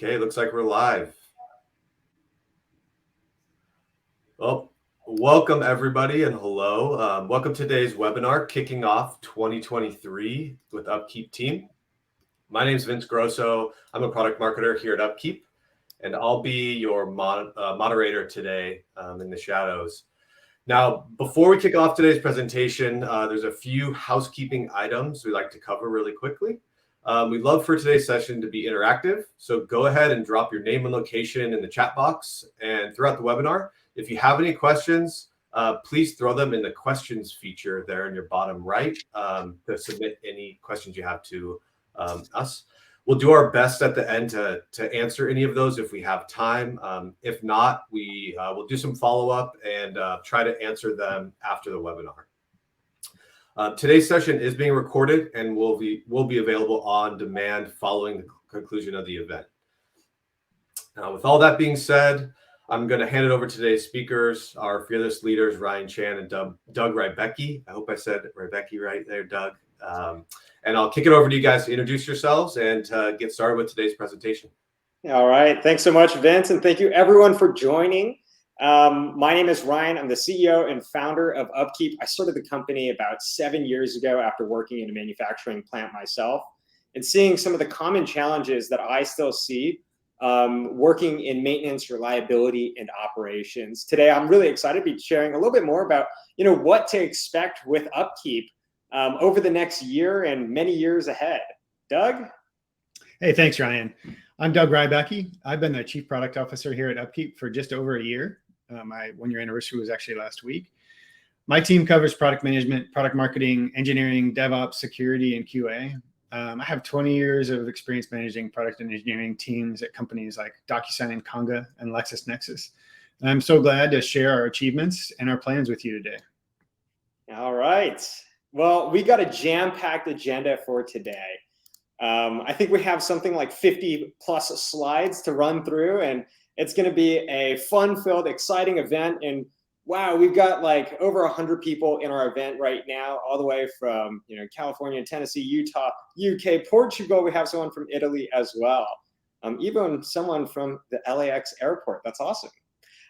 Okay, looks like we're live. Well, welcome everybody and hello. Welcome to today's webinar, Kicking Off 2023 with Upkeep team. My name is Vince Grosso. I'm a product marketer here at Upkeep, and I'll be your moderator today in the shadows. Now, before we kick off today's presentation, there's a few housekeeping items we'd like to cover really quickly. We'd love for today's session to be interactive, so go ahead and drop your name and location in the chat box. And throughout the webinar, if you have any questions, please throw them in the questions feature there in your bottom right to submit any questions you have to us. We'll do our best at the end to answer any of those if we have time. If not, we will do some follow-up and try to answer them after the webinar. Today's session is being recorded and will be available on demand following the conclusion of the event. Now, with all that being said, I'm going to hand it over to today's speakers, our fearless leaders, Ryan Chan and Doug Rybacki. I hope I said Rybacki right there, Doug. And I'll kick it over to you guys to introduce yourselves and get started with today's presentation. All right. Thanks so much, Vince. And thank you everyone for joining. My name is Ryan. I'm the CEO and founder of Upkeep. I started the company about 7 years ago after working in a manufacturing plant myself and seeing some of the common challenges that I still see working in maintenance, reliability, and operations. Today, I'm really excited to be sharing a little bit more about what to expect with Upkeep over the next year and many years ahead. Doug? Hey, thanks, Ryan. I'm Doug Rybacki. I've been the Chief Product Officer here at Upkeep for just over a year. My one-year anniversary was actually last week. My team covers product management, product marketing, engineering, DevOps, security, and QA. I have 20 years of experience managing product and engineering teams at companies like DocuSign and Conga and LexisNexis. And I'm so glad to share our achievements and our plans with you today. All right. Well, we got a jam-packed agenda for today. I think we have something like 50 plus slides to run through, and it's going to be a fun-filled, exciting event. And wow, we've got like over 100 people in our event right now, all the way from California, Tennessee, Utah, UK, Portugal. We have someone from Italy as well, even someone from the LAX airport. That's awesome.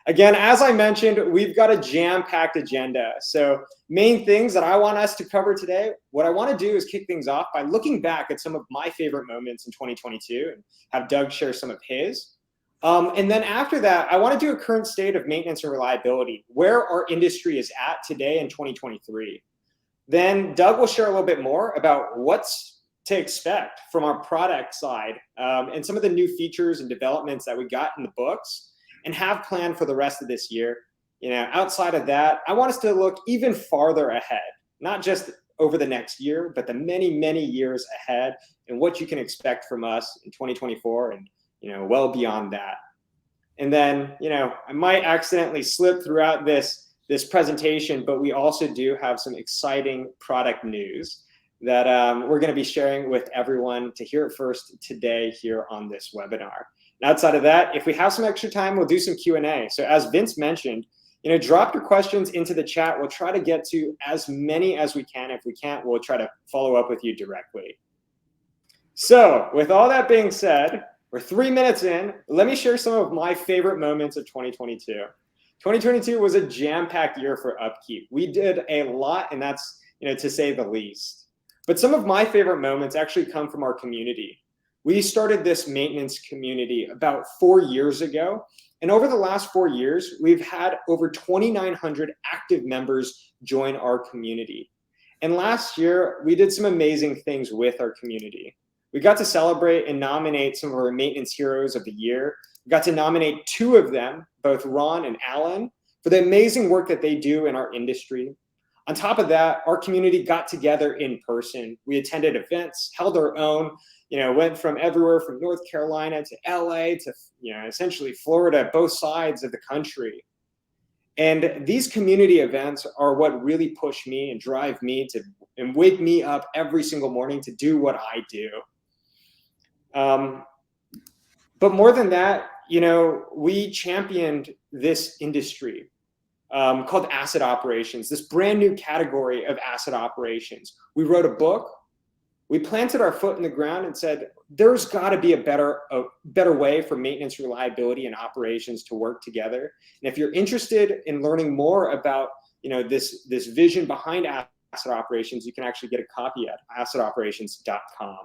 Again, as I mentioned, we've got a jam-packed agenda. So main things that I want us to cover today, what I want to do is kick things off by looking back at some of my favorite moments in 2022 and have Doug share some of his. And then after that, I want to do a current state of maintenance and reliability, where our industry is at today in 2023. Then Doug will share a little bit more about what's to expect from our product side and some of the new features and developments that we got in the books and have planned for the rest of this year. Outside of that, I want us to look even farther ahead, not just over the next year, but the many, many years ahead and what you can expect from us in 2024 and, well beyond that. And then, I might accidentally slip throughout this presentation, but we also do have some exciting product news that we're going to be sharing with everyone to hear it first today here on this webinar. And outside of that, if we have some extra time, we'll do some Q&A. So as Vince mentioned, drop your questions into the chat. We'll try to get to as many as we can. If we can't, we'll try to follow up with you directly. So with all that being said, we're 3 minutes in. Let me share some of my favorite moments of 2022. 2022 was a jam-packed year for Upkeep. We did a lot, and that's, to say the least. But some of my favorite moments actually come from our community. We started this maintenance community about 4 years ago. And over the last 4 years, we've had over 2,900 active members join our community. And last year, we did some amazing things with our community. We got to celebrate and nominate some of our maintenance heroes of the year. We got to nominate 2 of them, both Ron and Alan, for the amazing work that they do in our industry. On top of that, our community got together in person. We attended events, held our own, went from everywhere from North Carolina to LA to, essentially Florida, both sides of the country. And these community events are what really push me and drive me to and wake me up every single morning to do what I do. But more than that, we championed this industry called asset operations, this brand new category of asset operations. We wrote a book. we planted our foot in the ground and said, there's got to be a better way for maintenance, reliability, and operations to work together. And if you're interested in learning more about, this vision behind asset operations, you can actually get a copy at assetoperations.com.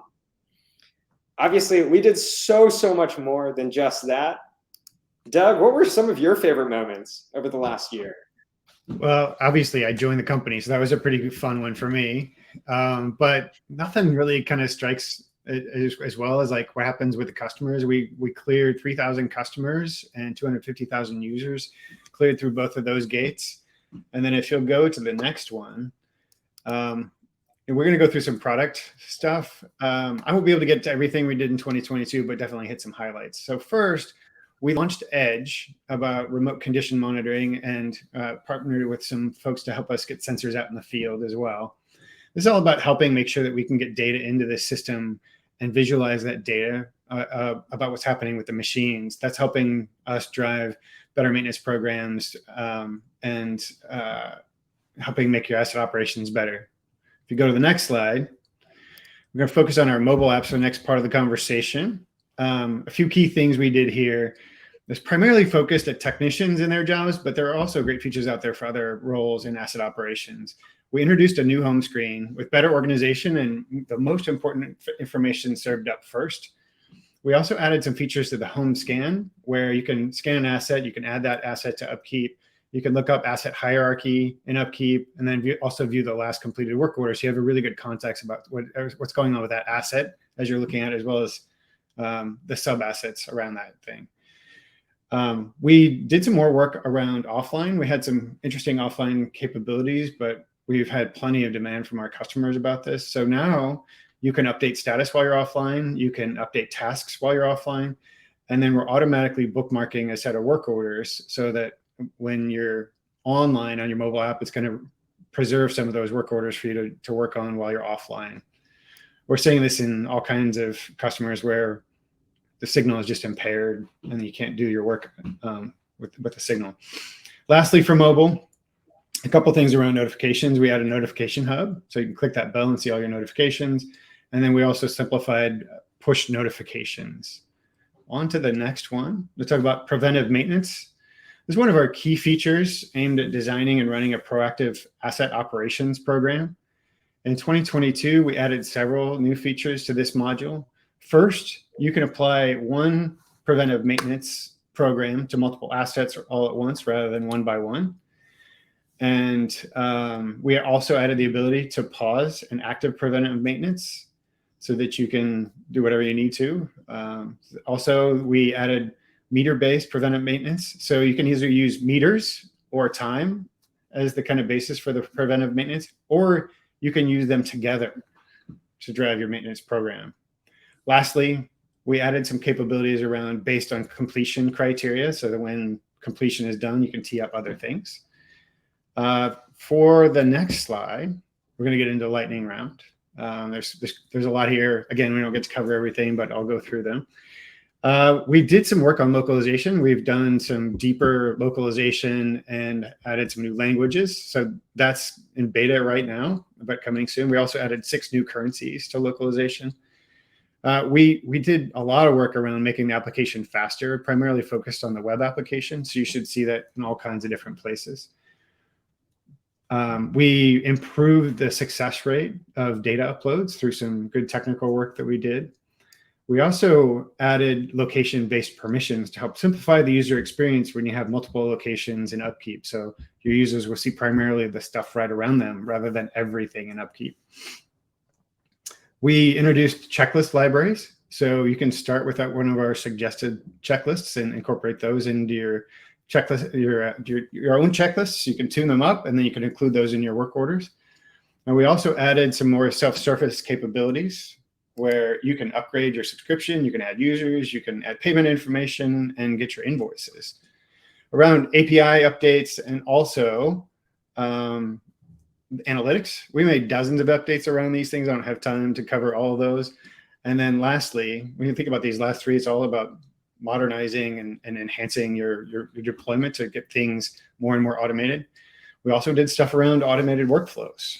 Obviously, we did so much more than just that. Doug, what were some of your favorite moments over the last year? Well, obviously, I joined the company, so that was a pretty fun one for me. But nothing really kind of strikes as well as like what happens with the customers. We cleared 3,000 customers and 250,000 users, cleared through both of those gates. And then if you'll go to the next one, and we're going to go through some product stuff. I won't be able to get to everything we did in 2022, but definitely hit some highlights. So first, we launched Edge about remote condition monitoring and partnered with some folks to help us get sensors out in the field as well. This is all about helping make sure that we can get data into this system and visualize that data about what's happening with the machines. That's helping us drive better maintenance programs and helping make your asset operations better. If you go to the next slide, we're going to focus on our mobile apps for the next part of the conversation. A few key things we did here. It's primarily focused at technicians in their jobs, but there are also great features out there for other roles in asset operations. We introduced a new home screen with better organization and the most important information served up first. We also added some features to the home scan where you can scan an asset, you can add that asset to Upkeep. You can look up asset hierarchy in Upkeep and then also view the last completed work order. So you have a really good context about what's going on with that asset as you're looking at it, as well as the sub assets around that thing. We did some more work around offline. We had some interesting offline capabilities, but we've had plenty of demand from our customers about this. So now you can update status while you're offline. You can update tasks while you're offline. And then we're automatically bookmarking a set of work orders so that when you're online on your mobile app, it's going to preserve some of those work orders for you to work on while you're offline. We're seeing this in all kinds of customers where the signal is just impaired and you can't do your work with the signal. Lastly, for mobile, a couple things around notifications. We added a notification hub, so you can click that bell and see all your notifications. And then we also simplified push notifications. On to the next one. Let's talk about preventive maintenance. This is one of our key features aimed at designing and running a proactive asset operations program. In 2022, we added several new features to this module. First, you can apply one preventive maintenance program to multiple assets all at once rather than one by one. And we also added the ability to pause an active preventive maintenance so that you can do whatever you need to. Also, we added meter-based preventive maintenance. So you can either use meters or time as the kind of basis for the preventive maintenance, or you can use them together to drive your maintenance program. Lastly, we added some capabilities around based on completion criteria so that when completion is done, you can tee up other things. For the next slide, we're going to get into lightning round. There's a lot here. Again, we don't get to cover everything, but I'll go through them. We did some work on localization. We've done some deeper localization and added some new languages. So that's in beta right now, but coming soon. We also added 6 new currencies to localization. We did a lot of work around making the application faster, primarily focused on the web application. So you should see that in all kinds of different places. We improved the success rate of data uploads through some good technical work that we did. We also added location-based permissions to help simplify the user experience when you have multiple locations in Upkeep. So your users will see primarily the stuff right around them rather than everything in Upkeep. We introduced checklist libraries. So you can start with one of our suggested checklists and incorporate those into your checklist, your own checklists. You can tune them up and then you can include those in your work orders. And we also added some more self-service capabilities where you can upgrade your subscription, you can add users, you can add payment information and get your invoices. Around API updates and also analytics, we made dozens of updates around these things. I don't have time to cover all of those. And then lastly, when you think about these last 3, it's all about modernizing and enhancing your deployment to get things more and more automated. We also did stuff around automated workflows.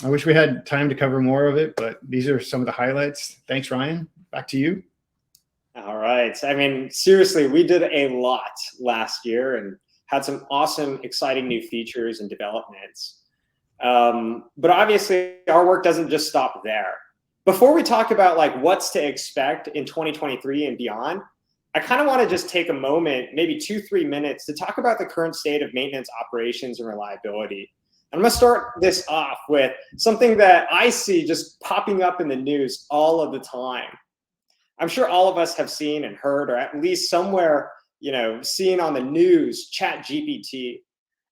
I wish we had time to cover more of it, but these are some of the highlights. Thanks, Ryan. Back to you. All right. I mean, seriously, we did a lot last year and had some awesome, exciting new features and developments. But obviously, our work doesn't just stop there. Before we talk about like what's to expect in 2023 and beyond, I kind of want to just take a moment, maybe 2-3 minutes, to talk about the current state of maintenance operations and reliability. I'm going to start this off with something that I see just popping up in the news all of the time. I'm sure all of us have seen and heard, or at least somewhere, seen on the news, ChatGPT.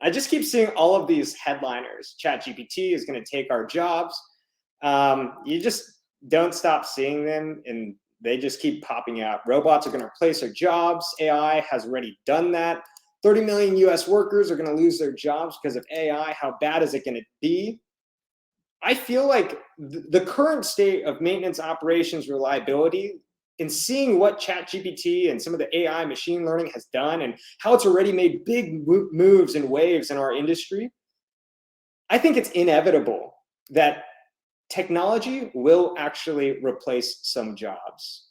I just keep seeing all of these headliners. ChatGPT is going to take our jobs. You just don't stop seeing them, and they just keep popping out. Robots are going to replace our jobs. AI has already done that. 30 million US workers are going to lose their jobs because of AI. How bad is it going to be? I feel like the current state of maintenance operations reliability, in seeing what ChatGPT and some of the AI machine learning has done and how it's already made big moves and waves in our industry, I think it's inevitable that technology will actually replace some jobs.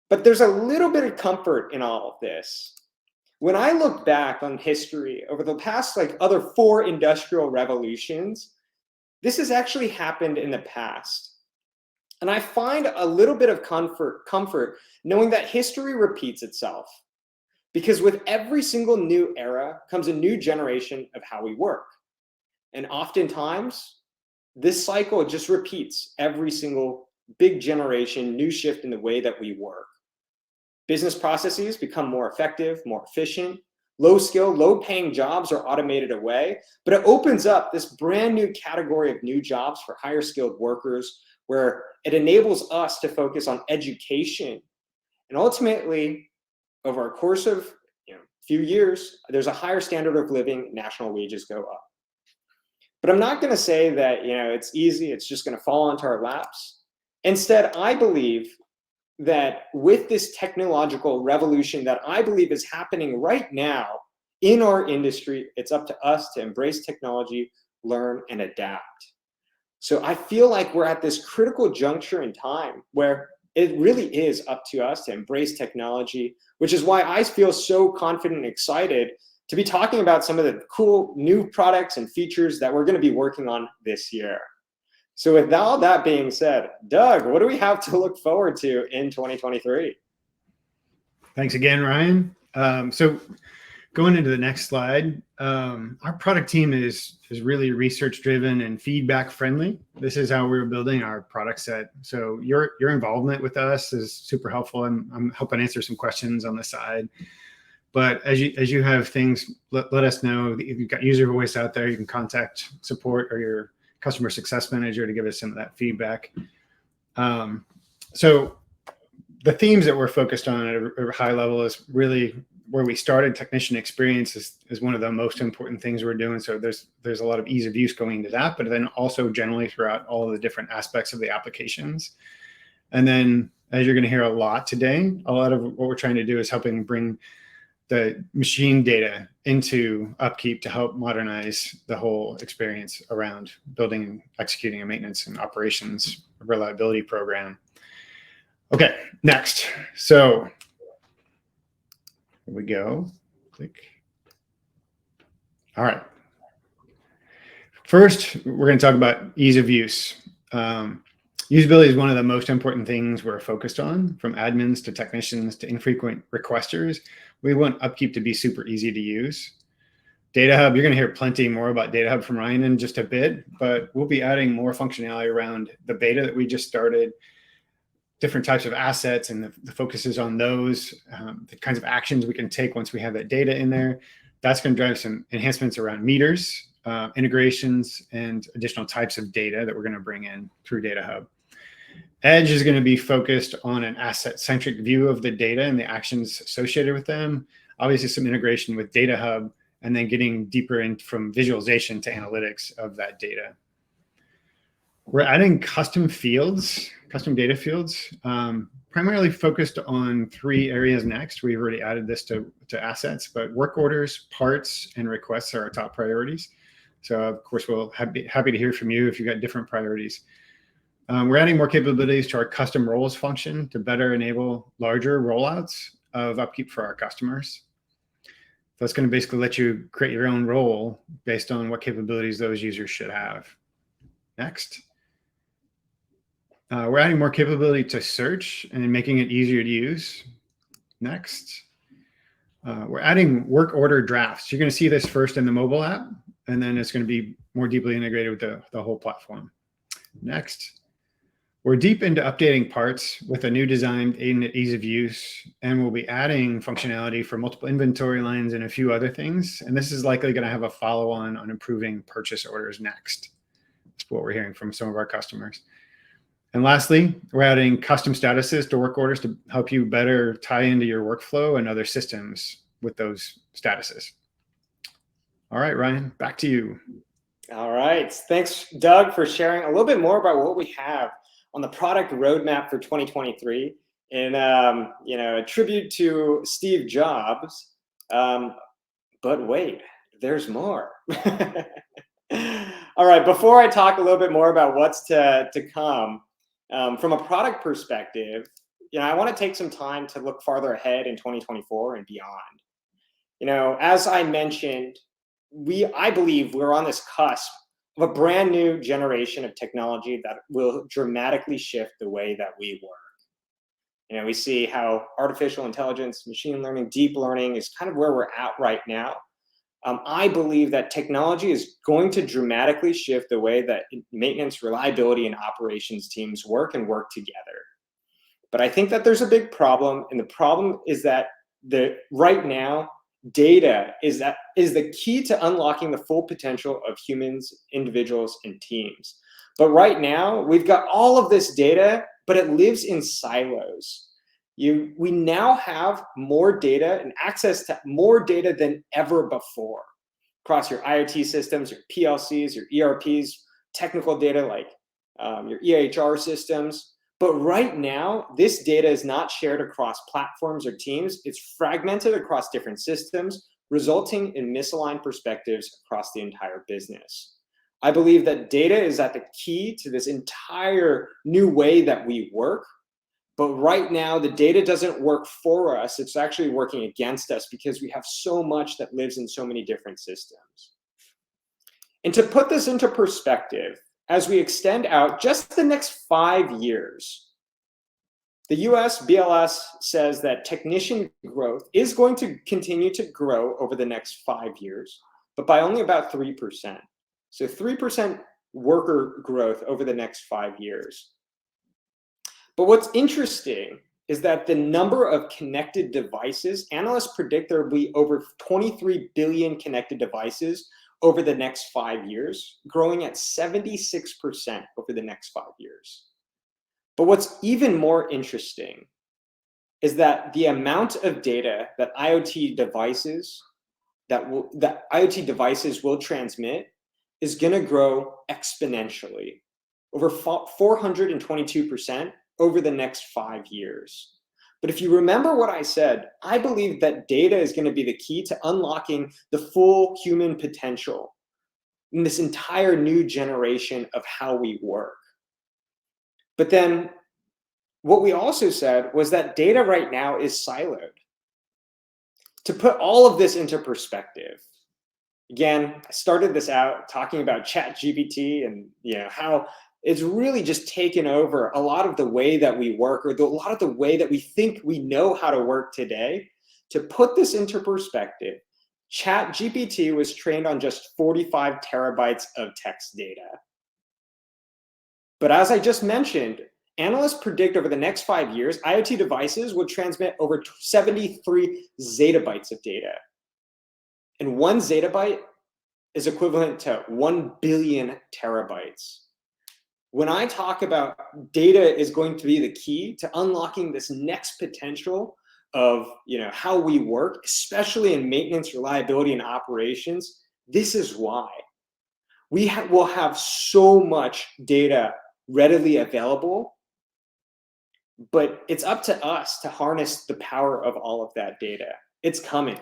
But there's a little bit of comfort in all of this. When I look back on history over the past other 4 industrial revolutions, this has actually happened in the past. And I find a little bit of comfort knowing that history repeats itself. Because with every single new era comes a new generation of how we work. And oftentimes, this cycle just repeats every single big generation, new shift in the way that we work. Business processes become more effective, more efficient. Low skill, low paying jobs are automated away, but it opens up this brand new category of new jobs for higher skilled workers, where it enables us to focus on education. And ultimately, over a course of few years, there's a higher standard of living, national wages go up. But I'm not going to say that it's easy, it's just going to fall into our laps. Instead, I believe that with this technological revolution that I believe is happening right now in our industry, it's up to us to embrace technology, learn, and adapt. So I feel like we're at this critical juncture in time where it really is up to us to embrace technology, which is why I feel so confident and excited to be talking about some of the cool new products and features that we're going to be working on this year. So with all that being said, Doug, what do we have to look forward to in 2023? Thanks again, Ryan. So going into the next slide, our product team is really research driven and feedback friendly. This is how we're building our product set. So your involvement with us is super helpful. I'm helping answer some questions on the side. But as you have things, let us know. If you've got user voice out there, you can contact support or your customer success manager to give us some of that feedback. So the themes that we're focused on at a high level is really where we started. Technician experience is one of the most important things we're doing. So there's a lot of ease of use going into that, but then also generally throughout all of the different aspects of the applications. And then, as you're going to hear a lot today, a lot of what we're trying to do is helping bring the machine data into Upkeep to help modernize the whole experience around building and executing a maintenance and operations reliability program. Okay, next. So here we go. Click. All right. First, we're going to talk about ease of use. Usability is one of the most important things we're focused on, from admins to technicians to infrequent requesters. We want Upkeep to be super easy to use. Data Hub, you're going to hear plenty more about Data Hub from Ryan in just a bit, but we'll be adding more functionality around the beta that we just started, different types of assets, and the focus is on those, the kinds of actions we can take once we have that data in there. That's going to drive some enhancements around meters, integrations, and additional types of data that we're going to bring in through Data Hub. Edge is going to be focused on an asset-centric view of the data and the actions associated with them. Obviously, some integration with Data Hub, and then getting deeper in from visualization to analytics of that data. We're adding custom data fields, primarily focused on 3 areas next. We've already added this to assets, but work orders, parts, and requests are our top priorities. So of course, we'll be happy to hear from you if you've got different priorities. We're adding more capabilities to our custom roles function to better enable larger rollouts of Upkeep for our customers. That's going to basically let you create your own role based on what capabilities those users should have. Next. We're adding more capability to search and making it easier to use. Next. We're adding work order drafts. You're going to see this first in the mobile app, and then it's going to be more deeply integrated with the whole platform. Next. We're deep into updating parts with a new design aimed at ease of use, and we'll be adding functionality for multiple inventory lines and a few other things. And this is likely going to have a follow-on on improving purchase orders next. That's what we're hearing from some of our customers. And lastly, we're adding custom statuses to work orders to help you better tie into your workflow and other systems with those statuses. All right, Ryan, back to you. All right. Thanks, Doug, for sharing a little bit more about what we have on the product roadmap for 2023. And, a tribute to Steve Jobs. But wait, there's more. All right. Before I talk a little bit more about what's to come, from a product perspective, I want to take some time to look farther ahead in 2024 and beyond. As I mentioned, I believe we're on this cusp of a brand new generation of technology that will dramatically shift the way that we work. We see how artificial intelligence, machine learning, deep learning is kind of where we're at right now. I believe that technology is going to dramatically shift the way that maintenance, reliability, and operations teams work together. But I think that there's a big problem, and the problem is that right now, data is the key to unlocking the full potential of humans, individuals, and teams. But right now, we've got all of this data, but it lives in silos. We now have more data and access to more data than ever before across your IoT systems, your PLCs, your ERPs, technical data like your EHR systems. But right now, this data is not shared across platforms or teams. It's fragmented across different systems, resulting in misaligned perspectives across the entire business. I believe that data is at the key to this entire new way that we work. But right now, the data doesn't work for us. It's actually working against us because we have so much that lives in so many different systems. And to put this into perspective, as we extend out just the next 5 years, the US BLS says that technician growth is going to continue to grow over the next 5 years, but by only about 3%. So 3% worker growth over the next 5 years. But what's interesting is that the number of connected devices, analysts predict there will be over 23 billion connected devices over the next 5 years, growing at 76% over the next 5 years. But what's even more interesting is that the amount of data that IoT devices will transmit is going to grow exponentially, over 422% over the next 5 years. But if you remember what I said, I believe that data is going to be the key to unlocking the full human potential in this entire new generation of how we work. But then what we also said was that data right now is siloed. To put all of this into perspective, again, I started this out talking about ChatGPT and how it's really just taken over a lot of the way that we work, or a lot of the way that we think we know how to work today. To put this into perspective, ChatGPT was trained on just 45 terabytes of text data. But as I just mentioned, analysts predict over the next 5 years, IoT devices will transmit over 73 zettabytes of data. And 1 zettabyte is equivalent to 1 billion terabytes. When I talk about data is going to be the key to unlocking this next potential of how we work, especially in maintenance, reliability, and operations, this is why. We will have so much data readily available, but it's up to us to harness the power of all of that data. It's coming,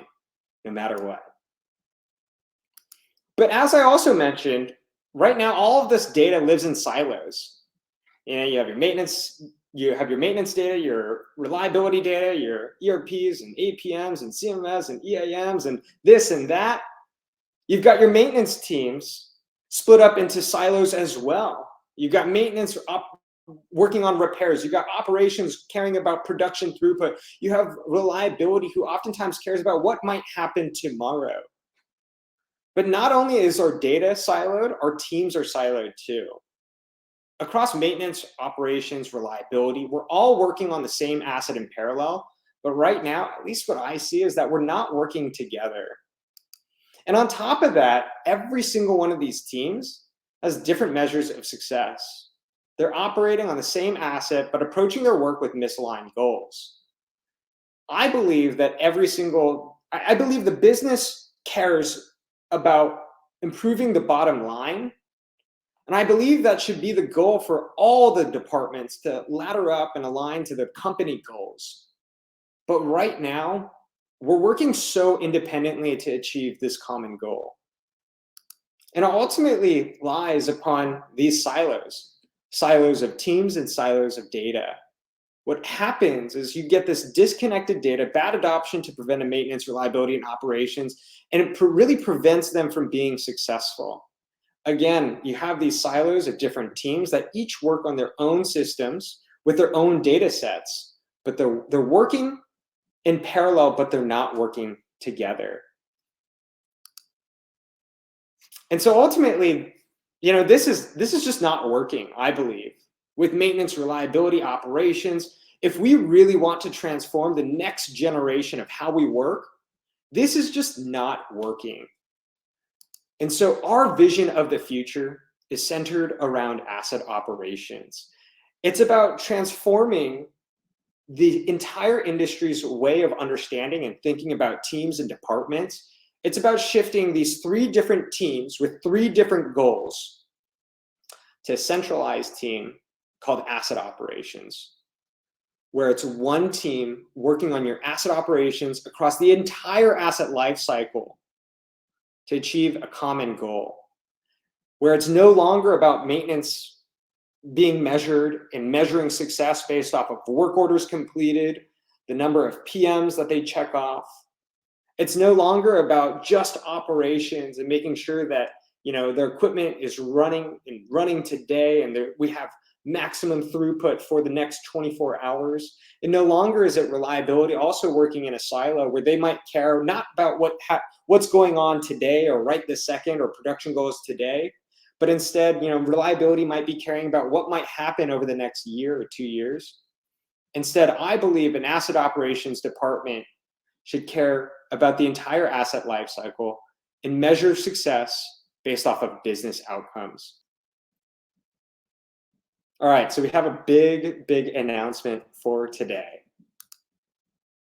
no matter what. But as I also mentioned, right now, all of this data lives in silos. You have your maintenance data, your reliability data, your ERPs and APMs and CMS and EAMs and this and that. You've got your maintenance teams split up into silos as well. You've got maintenance working on repairs. You've got operations caring about production throughput. You have reliability who oftentimes cares about what might happen tomorrow. But not only is our data siloed, our teams are siloed too. Across maintenance, operations, reliability, we're all working on the same asset in parallel. But right now, at least what I see is that we're not working together. And on top of that, every single one of these teams has different measures of success. They're operating on the same asset, but approaching their work with misaligned goals. I believe that I believe the business cares about improving the bottom line. And I believe that should be the goal for all the departments to ladder up and align to the company goals. But right now, we're working so independently to achieve this common goal. And it ultimately lies upon these silos of teams and silos of data. What happens is you get this disconnected data, bad adoption to preventive maintenance, reliability, and operations, and it really prevents them from being successful. Again, you have these silos of different teams that each work on their own systems with their own data sets, but they're working in parallel, but they're not working together. And so ultimately, this is just not working, I believe, with maintenance, reliability, operations. If we really want to transform the next generation of how we work, this is just not working. And so our vision of the future is centered around asset operations. It's about transforming the entire industry's way of understanding and thinking about teams and departments. It's about shifting these 3 different teams with 3 different goals to a centralized team called asset operations, where it's one team working on your asset operations across the entire asset life cycle to achieve a common goal, where it's no longer about maintenance being measured and measuring success based off of work orders completed, the number of PMs that they check off. It's no longer about just operations and making sure that their equipment is running today and we have maximum throughput for the next 24 hours. And no longer is it reliability also working in a silo where they might care not about what's going on today or right this second or production goals today, but instead, reliability might be caring about what might happen over the next year or 2 years. Instead, I believe an asset operations department should care about the entire asset life cycle and measure success based off of business outcomes. All right, so we have a big announcement for today.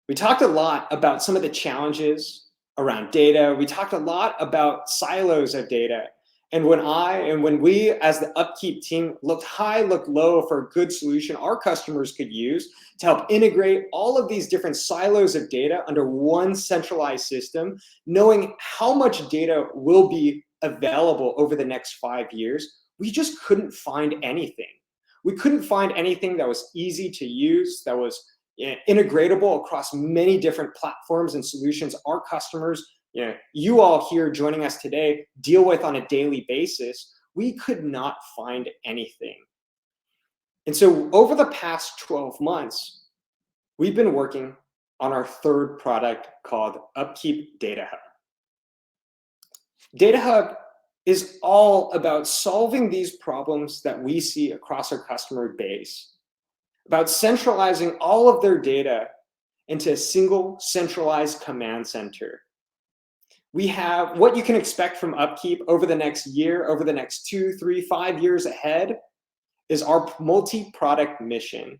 We talked a lot about some of the challenges around data. We talked a lot about silos of data. And when we as the Upkeep team looked high, looked low for a good solution our customers could use to help integrate all of these different silos of data under one centralized system, knowing how much data will be available over the next 5 years, we just couldn't find anything. We couldn't find anything that was easy to use, that was integratable across many different platforms and solutions our customers, you all here joining us today, deal with on a daily basis. We could not find anything. And so over the past 12 months, we've been working on our 3rd product called Upkeep Data Hub. Data Hub is all about solving these problems that we see across our customer base, about centralizing all of their data into a single centralized command center. We have what you can expect from Upkeep over the next year, over the next 2, 3, 5 years ahead is our multi-product mission,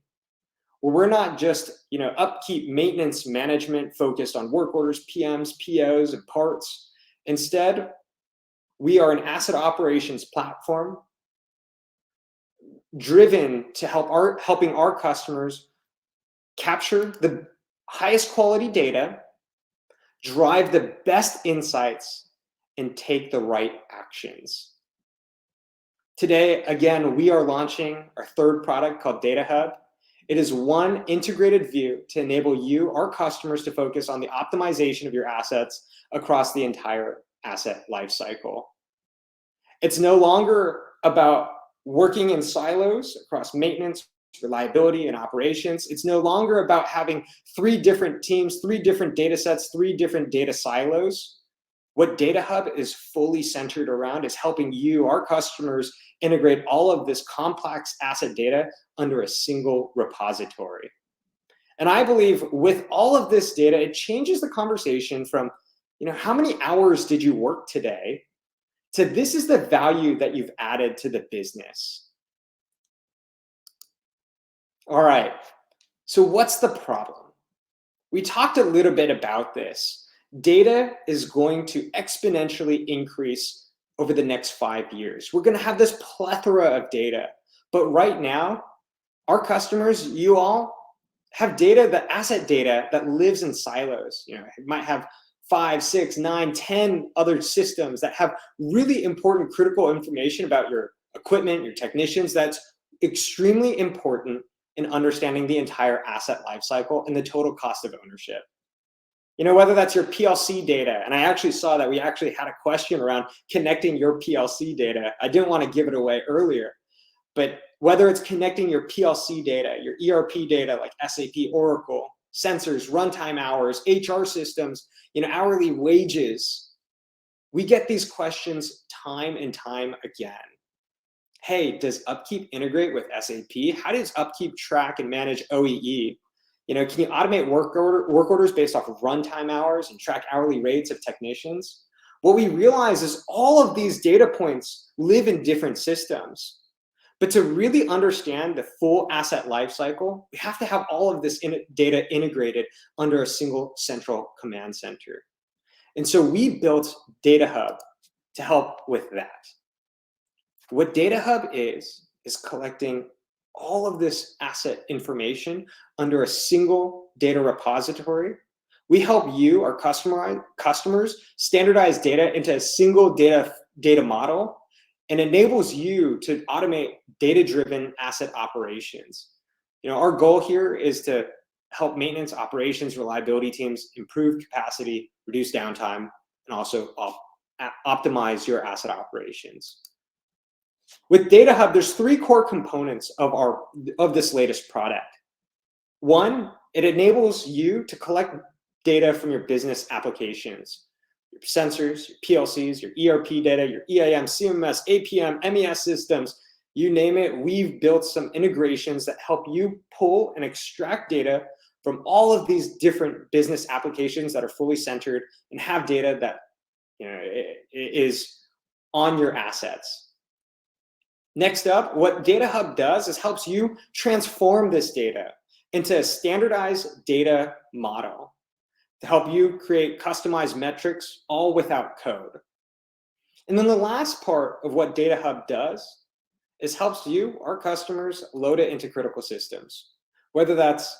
where we're not just Upkeep maintenance management focused on work orders, PMs, POs, and parts. Instead, we are an asset operations platform driven to helping our customers capture the highest quality data, drive the best insights, and take the right actions. Today, again, we are launching our third product called Data Hub. It is one integrated view to enable you, our customers, to focus on the optimization of your assets across the entire asset lifecycle. It's no longer about working in silos across maintenance, reliability, and operations. It's no longer about having 3 different teams, 3 different data sets, 3 different data silos. What Data Hub is fully centered around is helping you, our customers, integrate all of this complex asset data under a single repository. And I believe with all of this data, it changes the conversation from, how many hours did you work today, to this is the value that you've added to the business. All right, so what's the problem? We talked a little bit about this. Data is going to exponentially increase over the next 5 years. We're going to have this plethora of data. But right now, our customers, you all, have data, the asset data that lives in silos. It might have 5, 6, 9, 10 other systems that have really important critical information about your equipment, your technicians. That's extremely important in understanding the entire asset lifecycle and the total cost of ownership. Whether that's your PLC data, and I actually saw that we actually had a question around connecting your PLC data. I didn't want to give it away earlier, but whether it's connecting your PLC data, your ERP data like SAP, Oracle, sensors, runtime hours, HR systems, hourly wages, we get these questions time and time again. Hey, does Upkeep integrate with SAP? How does Upkeep track and manage OEE? Can you automate work orders based off of runtime hours and track hourly rates of technicians? What we realize is all of these data points live in different systems. But to really understand the full asset lifecycle, we have to have all of this data integrated under a single central command center. And so we built Data Hub to help with that. What Data Hub is collecting all of this asset information under a single data repository. We help you, our customers, standardize data into a single data model, and enables you to automate data-driven asset operations. Our goal here is to help maintenance, operations, reliability teams improve capacity, reduce downtime, and also optimize your asset operations. With Data Hub, there's 3 core components of this latest product. One, it enables you to collect data from your business applications, your sensors, your PLCs, your ERP data, your EAM, CMS, APM, MES systems, you name it. We've built some integrations that help you pull and extract data from all of these different business applications that are fully centered and have data that is on your assets. Next up, what Data Hub does is helps you transform this data into a standardized data model to help you create customized metrics, all without code. And then the last part of what Data Hub does is helps you, our customers, load it into critical systems, whether that's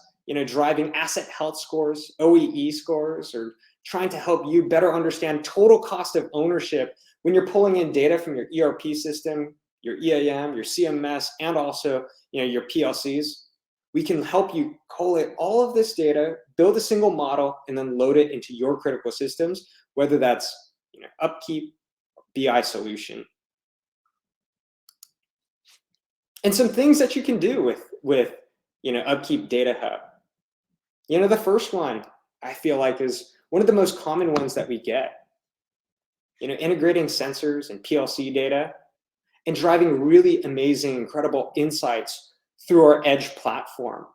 driving asset health scores, OEE scores, or trying to help you better understand total cost of ownership when you're pulling in data from your ERP system, your EAM, your CMS, and also your PLCs. We can help you collate all of this data, build a single model, and then load it into your critical systems, whether that's Upkeep, BI solution. And some things that you can do with Upkeep Data Hub. The first one I feel like is one of the most common ones that we get. Integrating sensors and PLC data and driving really amazing, incredible insights through our Edge platform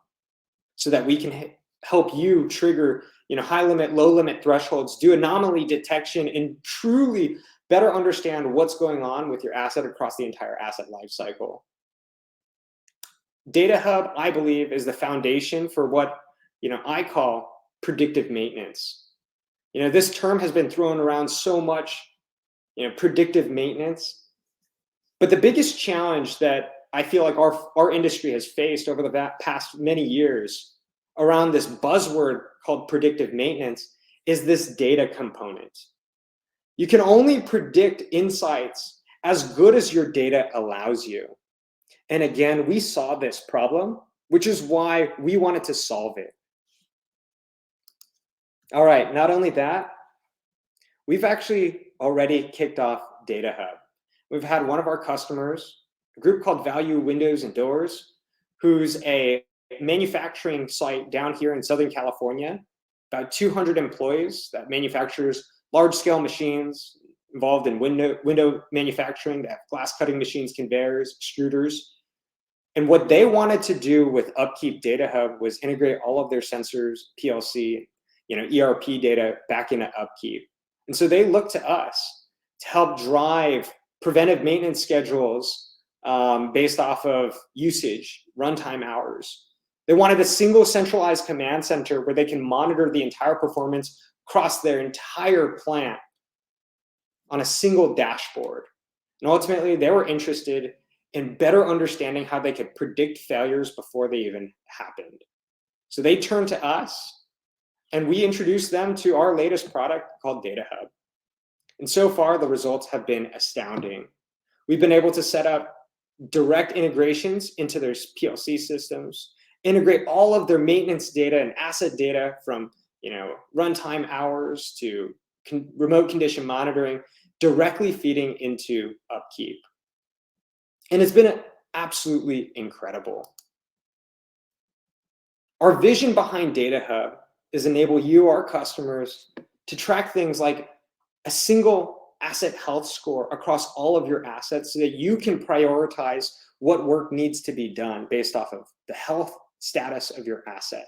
so that we can help you trigger high limit, low limit thresholds, do anomaly detection, and truly better understand what's going on with your asset across the entire asset lifecycle. Data Hub, I believe, is the foundation for what I call predictive maintenance. This term has been thrown around so much, predictive maintenance. But the biggest challenge that I feel like our industry has faced over the past many years around this buzzword called predictive maintenance is this data component. You can only predict insights as good as your data allows you. And again, we saw this problem, which is why we wanted to solve it. All right, not only that, we've actually already kicked off Data Hub. We've had one of our customers, a group called Value Windows and Doors, who's a manufacturing site down here in Southern California, about 200 employees that manufactures large-scale machines involved in window manufacturing. They have glass cutting machines, conveyors, extruders. And what they wanted to do with Upkeep Data Hub was integrate all of their sensors, PLC, ERP data back into Upkeep. And so they looked to us to help drive preventive maintenance schedules based off of usage, runtime hours. They wanted a single centralized command center where they can monitor the entire performance across their entire plant on a single dashboard. And ultimately, they were interested in better understanding how they could predict failures before they even happened. So they turned to us, and we introduced them to our latest product called Data Hub. And so far, the results have been astounding. We've been able to set up direct integrations into their PLC systems, integrate all of their maintenance data and asset data from runtime hours to remote condition monitoring, directly feeding into Upkeep. And it's been absolutely incredible. Our vision behind Data Hub is enable you, our customers, to track things like a single asset health score across all of your assets so that you can prioritize what work needs to be done based off of the health status of your asset.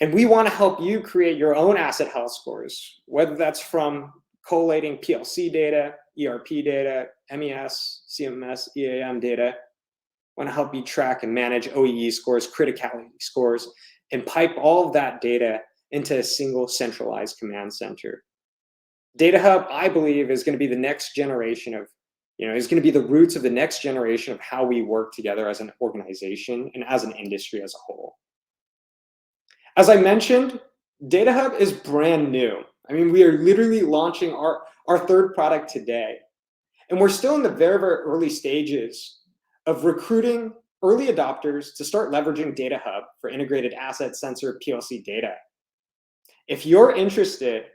And we want to help you create your own asset health scores, whether that's from collating PLC data, ERP data, MES, CMS, EAM data. We want to help you track and manage OEE scores, criticality scores, and pipe all of that data into a single centralized command center. Data Hub, I believe, is going to be the next generation of, is going to be the roots of the next generation of how we work together as an organization and as an industry as a whole. As I mentioned, Data Hub is brand new. I mean, we are literally launching our third product today. And we're still in the very, very early stages of recruiting early adopters to start leveraging Data Hub for integrated asset sensor PLC data. If you're interested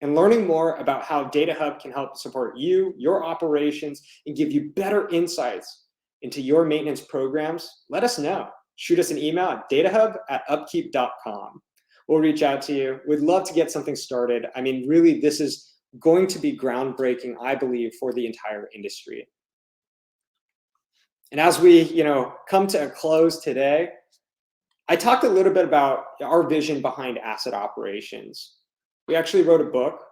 in learning more about how Data Hub can help support you, your operations, and give you better insights into your maintenance programs, let us know. Shoot us an email at datahub@upkeep.com. We'll reach out to you. We'd love to get something started. I mean, really, this is going to be groundbreaking, I believe, for the entire industry. And as we, come to a close today, I talked a little bit about our vision behind asset operations. We actually wrote a book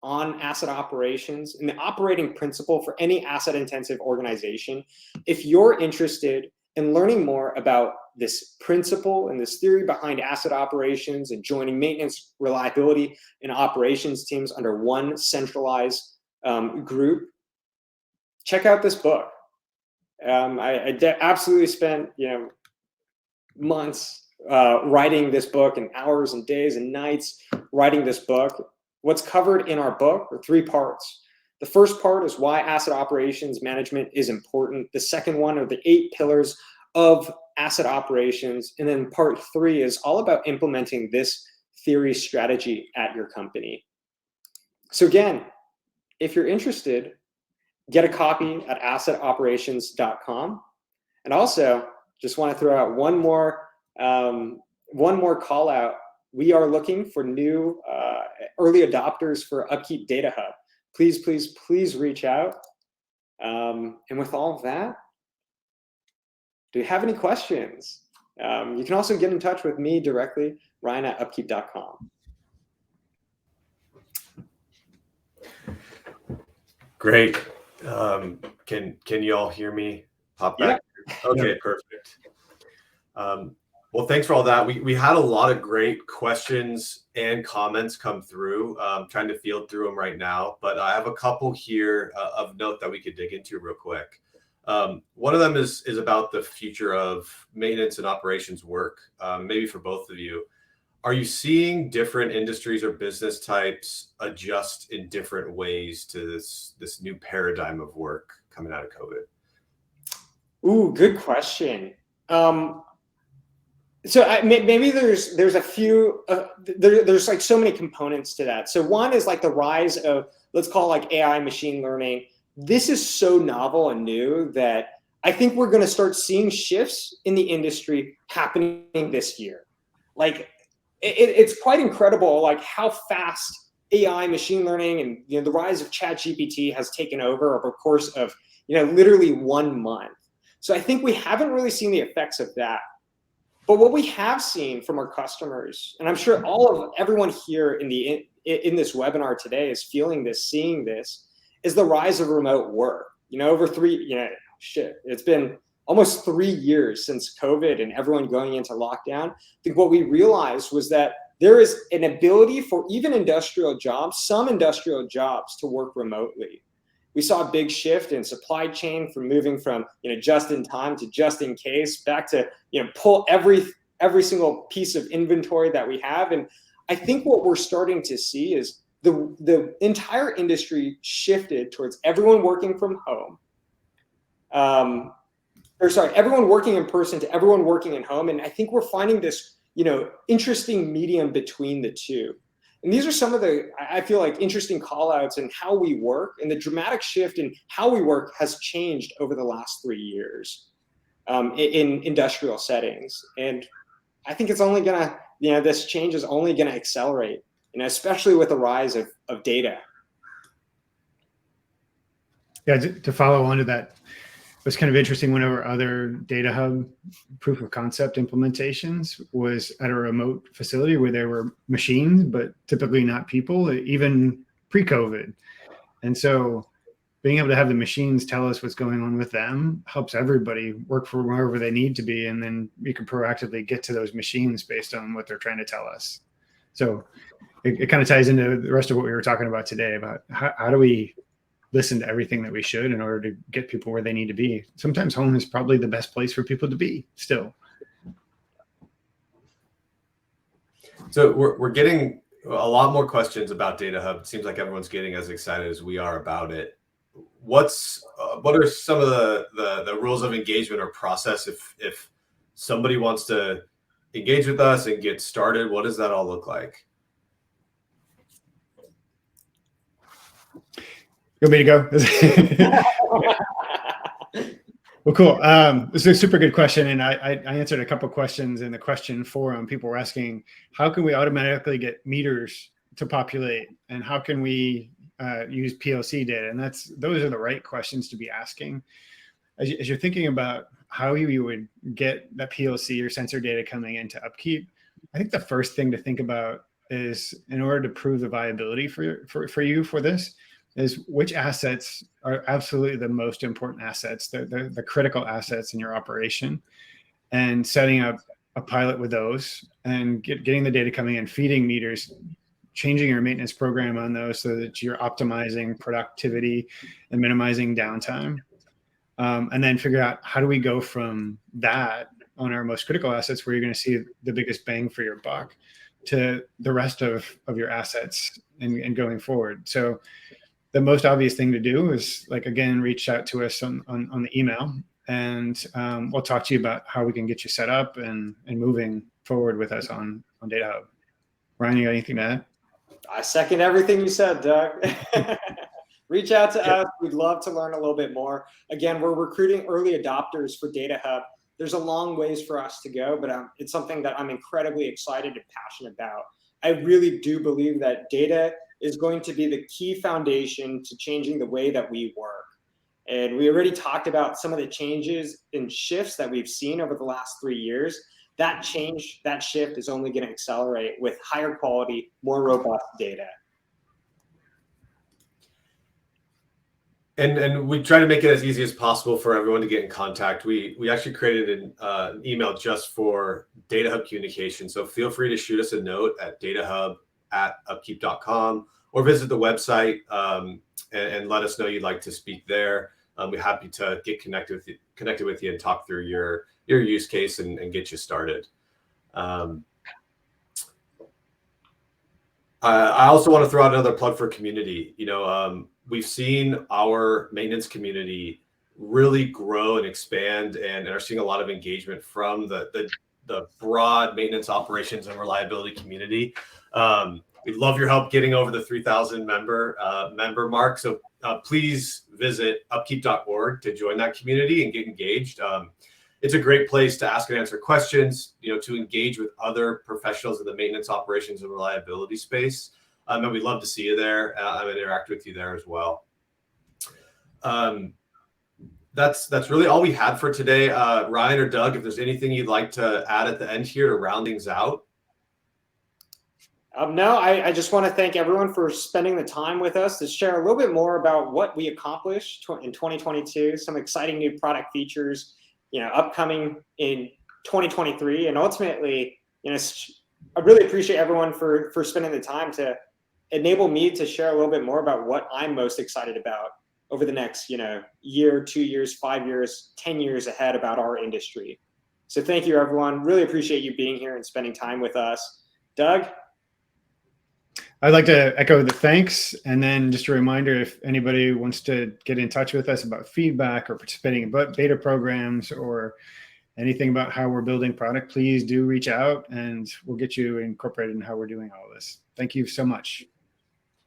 on asset operations and the operating principle for any asset-intensive organization. If you're interested in learning more about this principle and this theory behind asset operations and joining maintenance, reliability, and operations teams under one centralized group, check out this book. I absolutely spent months writing this book and hours and days and nights writing this book. What's covered in our book are 3 parts. The first part is why asset operations management is important. The second one are the 8 pillars of asset operations. And then part 3 is all about implementing this theory strategy at your company. So again, if you're interested, get a copy at assetoperations.com. And also, just want to throw out one more call out. We are looking for new early adopters for Upkeep Data Hub. Please, please, please reach out. And with all of that, do you have any questions? You can also get in touch with me directly, Ryan at upkeep.com. Great. Can you all hear me? Pop back. Yeah. Okay, perfect. Well, thanks for all that. We had a lot of great questions and comments come through. Trying to field through them right now, but I have a couple here of note that we could dig into real quick. One of them is about the future of maintenance and operations work, maybe for both of you. are you seeing different industries or business types adjust in different ways to this new paradigm of work coming out of COVID? Ooh, good question. Maybe there's a few there's like so many components to that. So one is like the rise of, let's call it like AI, machine learning. This is so novel and new that I think we're going to start seeing shifts in the industry happening this year. Like it's quite incredible, like how fast AI, machine learning, and the rise of ChatGPT has taken over the course of literally 1 month. So I think we haven't really seen the effects of that. But what we have seen from our customers, and I'm sure everyone here in this webinar today is feeling this, seeing this, is the rise of remote work. It's been almost 3 years since COVID and everyone going into lockdown. I think what we realized was that there is an ability for even industrial jobs, some industrial jobs, to work remotely. We saw a big shift in supply chain from moving from just in time to just in case, back to pull every single piece of inventory that we have. And I think what we're starting to see is the entire industry shifted towards everyone working from home. Everyone working in person to everyone working at home. And I think we're finding this interesting medium between the two. And these are some of the, I feel like, interesting call outs in how we work, and the dramatic shift in how we work has changed over the last 3 years in industrial settings. And I think it's only gonna, this change is only gonna accelerate, especially with the rise of data. Yeah, to follow on to that, it was kind of interesting. One of our other Data Hub proof of concept implementations was at a remote facility where there were machines, but typically not people, even pre-COVID. And so being able to have the machines tell us what's going on with them helps everybody work from wherever they need to be. And then we can proactively get to those machines based on what they're trying to tell us. So it kind of ties into the rest of what we were talking about today about how do we listen to everything that we should in order to get people where they need to be. Sometimes home is probably the best place for people to be still. So we're getting a lot more questions about Data Hub. It seems like everyone's getting as excited as we are about it. What are some of the rules of engagement or process if somebody wants to engage with us and get started? What does that all look like? You want me to go? Well, cool. This is a super good question. And I answered a couple of questions in the question forum. People were asking, how can we automatically get meters to populate? And how can we use PLC data? And those are the right questions to be asking. As you're thinking about how you would get that PLC or sensor data coming into Upkeep, I think the first thing to think about is, in order to prove the viability for you for this, is which assets are absolutely the most important assets, the critical assets in your operation, and setting up a pilot with those and getting the data coming in, feeding meters, changing your maintenance program on those so that you're optimizing productivity and minimizing downtime. And then figure out, how do we go from that on our most critical assets, where you're going to see the biggest bang for your buck, to the rest of your assets and going forward. So the most obvious thing to do is, again, reach out to us on the email, and we'll talk to you about how we can get you set up and moving forward with us on Data Hub. Ryan, you got anything to add? I second everything you said, Doug. Reach out to us. We'd love to learn a little bit more. Again, we're recruiting early adopters for Data Hub. There's a long ways for us to go, but it's something that I'm incredibly excited and passionate about. I really do believe that data is going to be the key foundation to changing the way that we work. And we already talked about some of the changes and shifts that we've seen over the last 3 years. That shift is only going to accelerate with higher quality, more robust data. And we try to make it as easy as possible for everyone to get in contact. We actually created an email just for Data Hub communication. So feel free to shoot us a note at datahub@upkeep.com, or visit the website and let us know you'd like to speak there. We're happy to get connected with you and talk through your use case and get you started. I also want to throw out another plug for community. We've seen our maintenance community really grow and expand, and are seeing a lot of engagement from the broad maintenance operations and reliability community. We'd love your help getting over the 3,000 member mark. So please visit upkeep.org to join that community and get engaged. It's a great place to ask and answer questions, to engage with other professionals in the maintenance operations and reliability space. And we'd love to see you there and interact with you there as well. That's really all we had for today. Ryan or Doug, if there's anything you'd like to add at the end here to round things out. No, I just want to thank everyone for spending the time with us to share a little bit more about what we accomplished in 2022, some exciting new product features, upcoming in 2023. And ultimately, I really appreciate everyone for spending the time to enable me to share a little bit more about what I'm most excited about over the next, year, 2 years, 5 years, 10 years ahead about our industry. So thank you, everyone. Really appreciate you being here and spending time with us. Doug? I'd like to echo the thanks. And then just a reminder, if anybody wants to get in touch with us about feedback or participating in beta programs or anything about how we're building product, please do reach out and we'll get you incorporated in how we're doing all this. Thank you so much.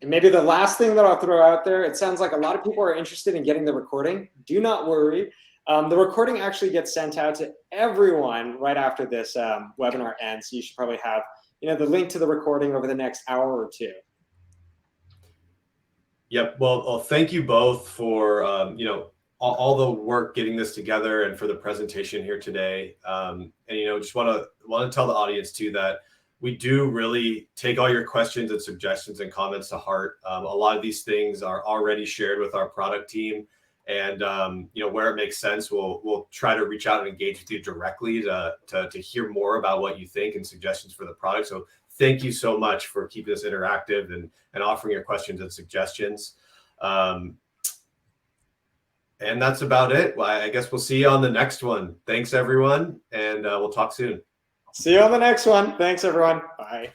And maybe the last thing that I'll throw out there, it sounds like a lot of people are interested in getting the recording. Do not worry. The recording actually gets sent out to everyone right after this webinar ends. So you should probably have the link to the recording over the next hour or two. Yep. Well, thank you both for, all the work getting this together and for the presentation here today. And, just want to tell the audience too, that we do really take all your questions and suggestions and comments to heart. A lot of these things are already shared with our product team, and, where it makes sense, we'll try to reach out and engage with you directly to hear more about what you think and suggestions for the product. So thank you so much for keeping this interactive and offering your questions and suggestions. And that's about it. Well, I guess we'll see you on the next one. Thanks, everyone, and we'll talk soon. See you on the next one. Thanks, everyone. Bye.